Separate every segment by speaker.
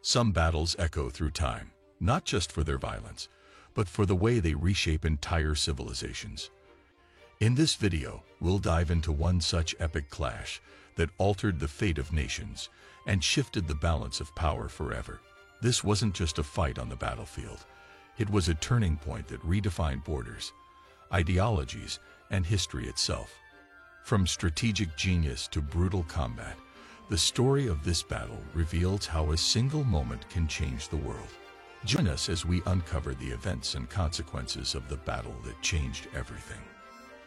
Speaker 1: Some battles echo through time, not just for their violence, but for the way they reshape entire civilizations. In this video, we'll dive into one such epic clash that altered the fate of nations and shifted the balance of power forever. This wasn't just a fight on the battlefield. It was a turning point that redefined borders, ideologies, and history itself. From strategic genius to brutal combat, the story of this battle reveals how a single moment can change the world. Join us as we uncover the events and consequences of the battle that changed everything.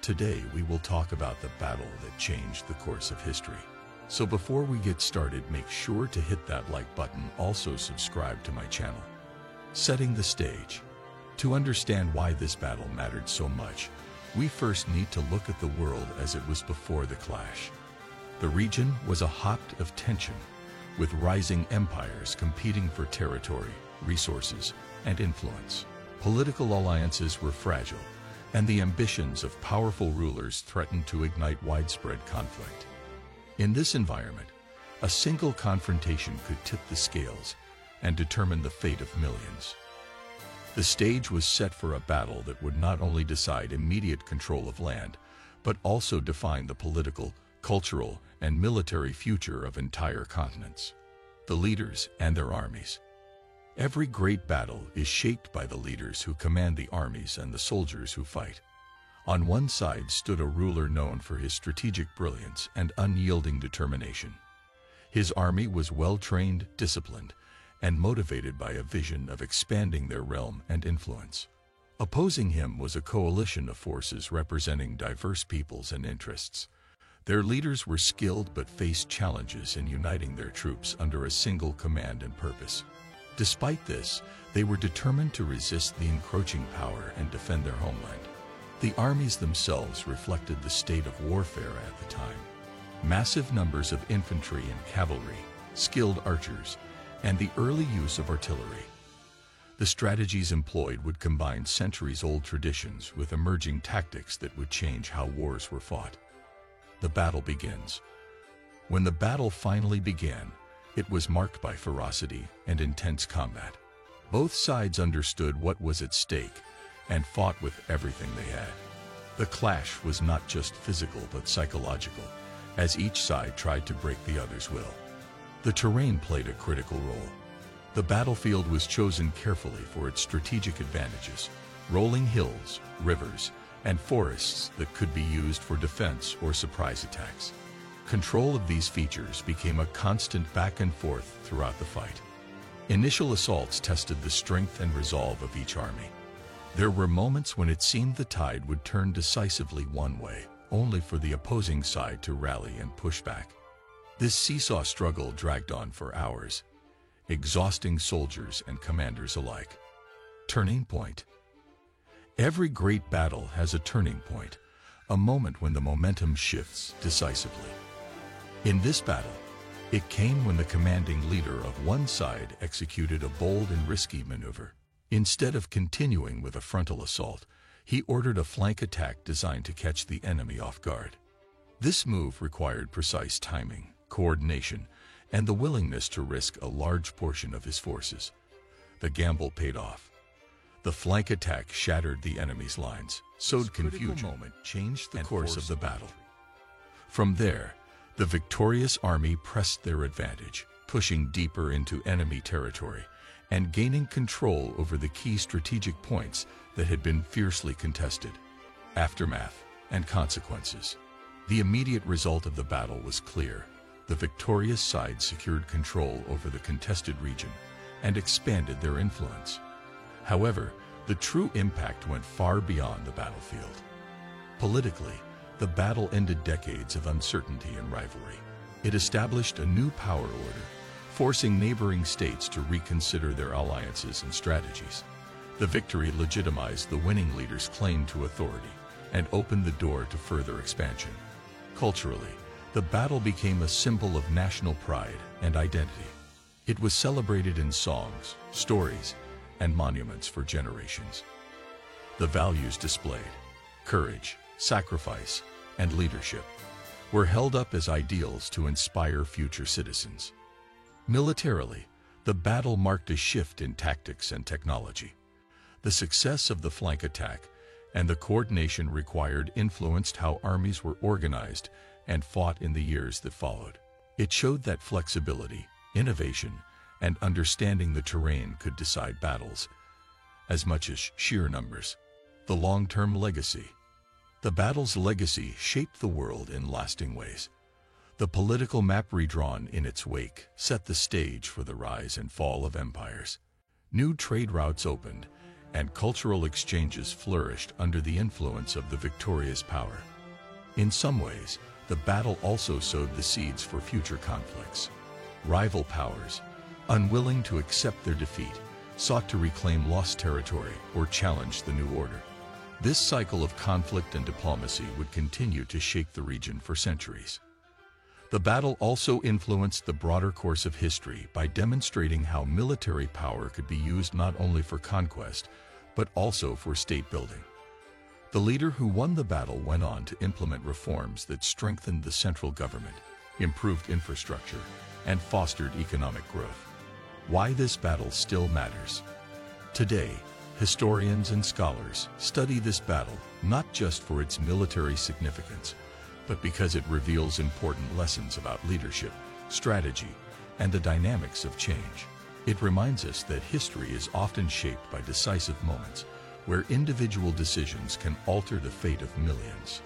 Speaker 1: Today, we will talk about the battle that changed the course of history. So before we get started, make sure to hit that like button. Also subscribe to my channel. Setting the stage. To understand why this battle mattered so much, we first need to look at the world as it was before the clash. The region was a hot of tension, with rising empires competing for territory, resources, and influence. Political alliances were fragile, and the ambitions of powerful rulers threatened to ignite widespread conflict. In this environment, a single confrontation could tip the scales and determine the fate of millions. The stage was set for a battle that would not only decide immediate control of land, but also define the political, cultural, and military future of entire continents. The leaders and their armies. Every great battle is shaped by the leaders who command the armies and the soldiers who fight. On one side stood a ruler known for his strategic brilliance and unyielding determination. His army was well-trained, disciplined, and motivated by a vision of expanding their realm and influence. Opposing him was a coalition of forces representing diverse peoples and interests. Their leaders were skilled but faced challenges in uniting their troops under a single command and purpose. Despite this, they were determined to resist the encroaching power and defend their homeland. The armies themselves reflected the state of warfare at the time. Massive numbers of infantry and cavalry, skilled archers, and the early use of artillery. The strategies employed would combine centuries-old traditions with emerging tactics that would change how wars were fought. The battle begins. When the battle finally began, it was marked by ferocity and intense combat. Both sides understood what was at stake and fought with everything they had. The clash was not just physical but psychological, as each side tried to break the other's will. The terrain played a critical role. The battlefield was chosen carefully for its strategic advantages: rolling hills, rivers, and forests that could be used for defense or surprise attacks. Control of these features became a constant back and forth throughout the fight. Initial assaults tested the strength and resolve of each army. There were moments when it seemed the tide would turn decisively one way, only for the opposing side to rally and push back. This seesaw struggle dragged on for hours, exhausting soldiers and commanders alike. Turning point. Every great battle has a turning point, a moment when the momentum shifts decisively. In this battle, it came when the commanding leader of one side executed a bold and risky maneuver. Instead of continuing with a frontal assault, he ordered a flank attack designed to catch the enemy off guard. This move required precise timing, coordination, and the willingness to risk a large portion of his forces. The gamble paid off. The flank attack shattered the enemy's lines, sowed confusion, moment changed the course of the battle. From there, the victorious army pressed their advantage, pushing deeper into enemy territory and gaining control over the key strategic points that had been fiercely contested. Aftermath and consequences. The immediate result of the battle was clear. The victorious side secured control over the contested region and expanded their influence. However, the true impact went far beyond the battlefield. Politically, the battle ended decades of uncertainty and rivalry. It established a new power order, forcing neighboring states to reconsider their alliances and strategies. The victory legitimized the winning leader's claim to authority and opened the door to further expansion. Culturally, the battle became a symbol of national pride and identity. It was celebrated in songs, stories, and monuments for generations. The values displayed, courage, sacrifice, and leadership, were held up as ideals to inspire future citizens. Militarily, The battle marked a shift in tactics and technology. The success of the flank attack and the coordination required influenced how armies were organized and fought in the years that followed. It showed that flexibility, innovation, and understanding the terrain could decide battles, as much as sheer numbers. The long-term legacy. The battle's legacy shaped the world in lasting ways. The political map redrawn in its wake set the stage for the rise and fall of empires. New trade routes opened, and cultural exchanges flourished under the influence of the victorious power. In some ways, the battle also sowed the seeds for future conflicts. Rival powers, unwilling to accept their defeat, sought to reclaim lost territory or challenge the new order. This cycle of conflict and diplomacy would continue to shake the region for centuries. The battle also influenced the broader course of history by demonstrating how military power could be used not only for conquest, but also for state building. The leader who won the battle went on to implement reforms that strengthened the central government, improved infrastructure, and fostered economic growth. Why this battle still matters. Today, historians and scholars study this battle not just for its military significance, but because it reveals important lessons about leadership, strategy, and the dynamics of change. It reminds us that history is often shaped by decisive moments, where individual decisions can alter the fate of millions.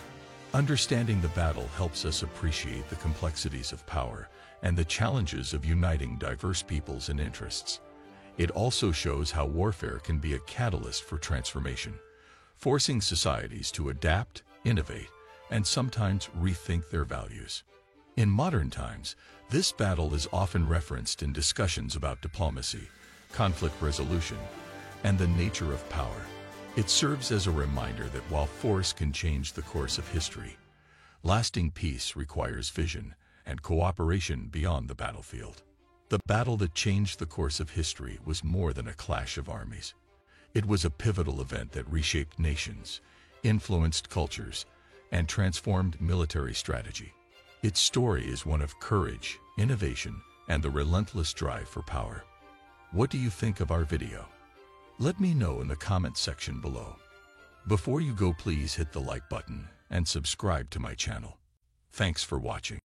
Speaker 1: Understanding the battle helps us appreciate the complexities of power and the challenges of uniting diverse peoples and interests. It also shows how warfare can be a catalyst for transformation, forcing societies to adapt, innovate, and sometimes rethink their values. In modern times, this battle is often referenced in discussions about diplomacy, conflict resolution, and the nature of power. It serves as a reminder that while force can change the course of history, lasting peace requires vision and cooperation beyond the battlefield. The battle that changed the course of history was more than a clash of armies. It was a pivotal event that reshaped nations, influenced cultures, and transformed military strategy. Its story is one of courage, innovation, and the relentless drive for power. What do you think of our video? Let me know in the comments section below. Before you go, please hit the like button and subscribe to my channel. Thanks for watching.